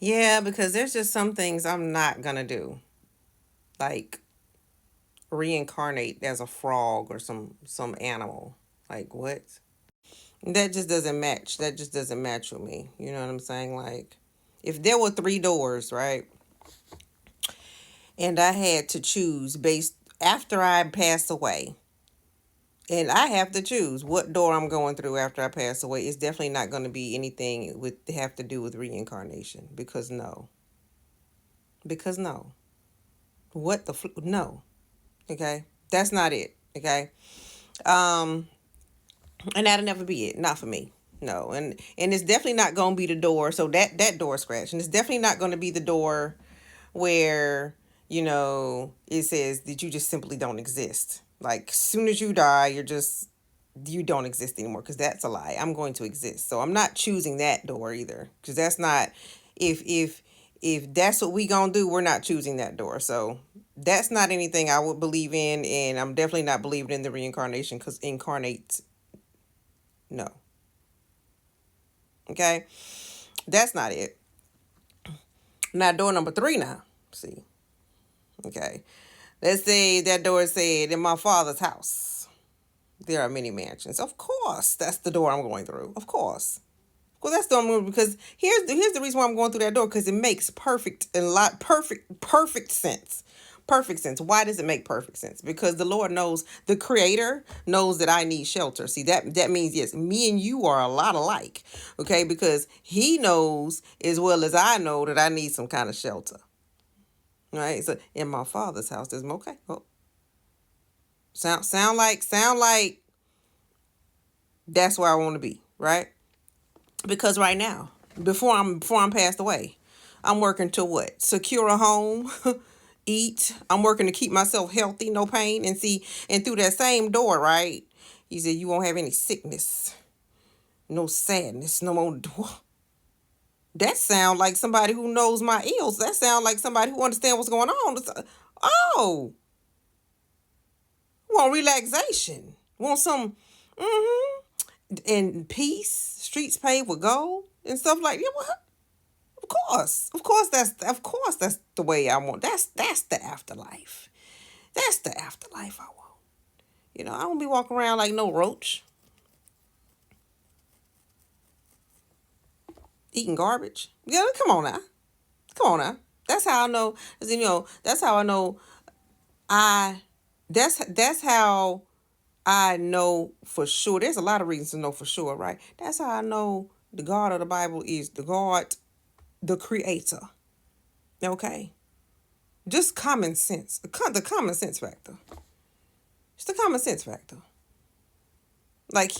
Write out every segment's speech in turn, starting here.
Yeah, because there's just some things I'm not gonna do. Like reincarnate as a frog or some animal. Like what? That just doesn't match. That just doesn't match with me. You know what I'm saying? Like if there were three doors, right? And I had to choose based after I passed away. And I have to choose what door I'm going through after I pass away. It's definitely not going to be anything with have to do with reincarnation because no. Because no. What the no. Okay? That's not it. Okay? Um and that'll never be it. Not for me. No. And it's definitely not going to be the door. So that door scratch. And it's definitely not going to be the door where it says that you just simply don't exist. Like soon as you die, you don't exist anymore, because that's a lie. I'm going to exist. So I'm not choosing that door either, because that's not if that's what we gonna do, we're not choosing that door. So that's not anything I would believe in, and I'm definitely not believing in the reincarnation, because incarnate, no. Okay, that's not it. Now door number three. Now see, okay, let's say that door said, in my father's house there are many mansions. Of course, that's the door I'm going through. Of course. Well, that's the only because here's the reason why I'm going through that door, because it makes perfect sense. Perfect sense. Why does it make perfect sense? Because the Lord knows, the Creator knows that I need shelter. See, that means, yes, me and you are a lot alike. Okay, because He knows as well as I know that I need some kind of shelter. Right. So in my Father's house, there's okay. Oh, sound like that's where I want to be. Right. Because right now, before I'm passed away, I'm working to what? Secure a home, eat. I'm working to keep myself healthy, no pain, and see. And through that same door, right? He said you won't have any sickness, no sadness, no more. That sound like somebody who knows my ills. That sound like somebody who understands what's going on. Oh, want relaxation? Want some? Mm-hmm. And peace, streets paved with gold and stuff like that. What? Of course, that's the way I want. That's the afterlife. That's the afterlife I want. I don't be walking around like no roach, eating garbage. Yeah, come on now, come on now. That's how I know. That's how I know. I. That's how I know for sure. There's a lot of reasons to know for sure, right? That's how I know the God of the Bible is the God, the Creator. Okay, just common sense. The common sense factor. It's the common sense factor. Like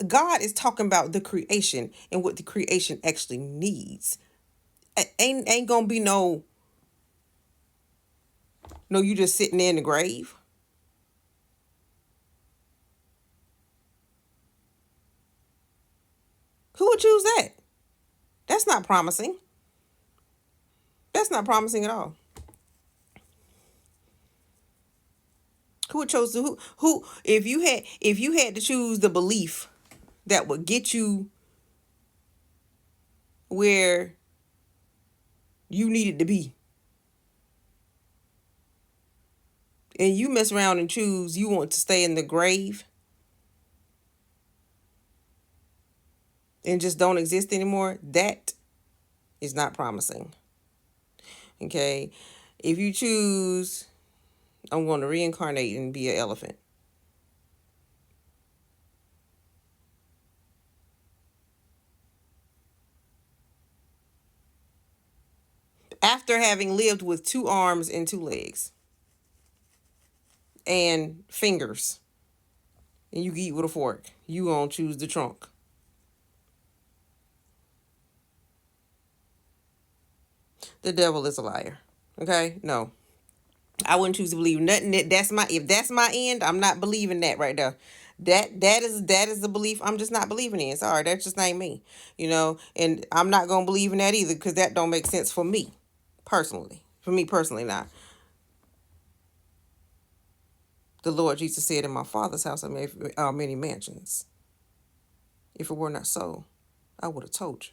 God is talking about the creation and what the creation actually needs. Ain't gonna be no you just sitting there in the grave. Who would choose that? That's not promising. That's not promising at all. Who would chose to who if you had to choose the belief that would get you where you needed to be, and you mess around and choose you want to stay in the grave and just don't exist anymore, that is not promising. Okay. If you choose, I'm going to reincarnate and be an elephant. After having lived with two arms and two legs and fingers, and you can eat with a fork, you going to choose the trunk. The devil is a liar. Okay? No. I wouldn't choose to believe nothing if that's my end, I'm not believing that right there. That is the belief I'm just not believing in. Sorry, that's just not me. And I'm not gonna believe in that either, because that don't make sense for me personally. For me personally, not. The Lord Jesus said, in my Father's house are many mansions. If it were not so, I would have told you.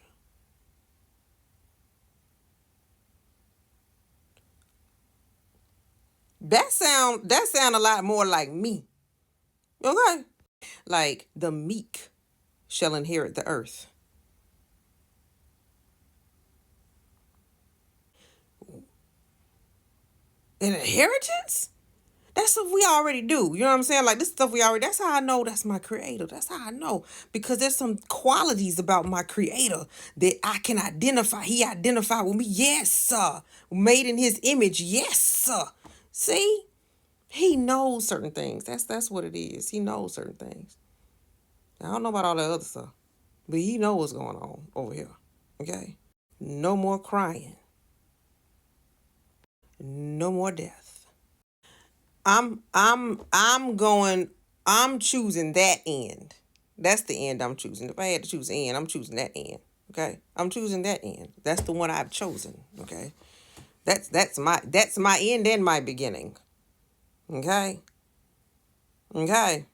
That sound a lot more like me. Okay. Like the meek shall inherit the earth. An inheritance? That's stuff we already do. You know what I'm saying? Like this stuff we already. That's how I know that's my creator. That's how I know because there's some qualities about my creator that I can identify. He identified with me. Yes, sir. Made in His image. Yes, sir. See, He knows certain things. That's what it is. He knows certain things. I don't know about all that other stuff, but He knows what's going on over here. Okay. No more crying. No more death. I'm choosing that end. That's the end I'm choosing. If I had to choose an end, I'm choosing that end. Okay? I'm choosing that end. That's the one I've chosen. Okay? That's my end and my beginning. Okay? Okay?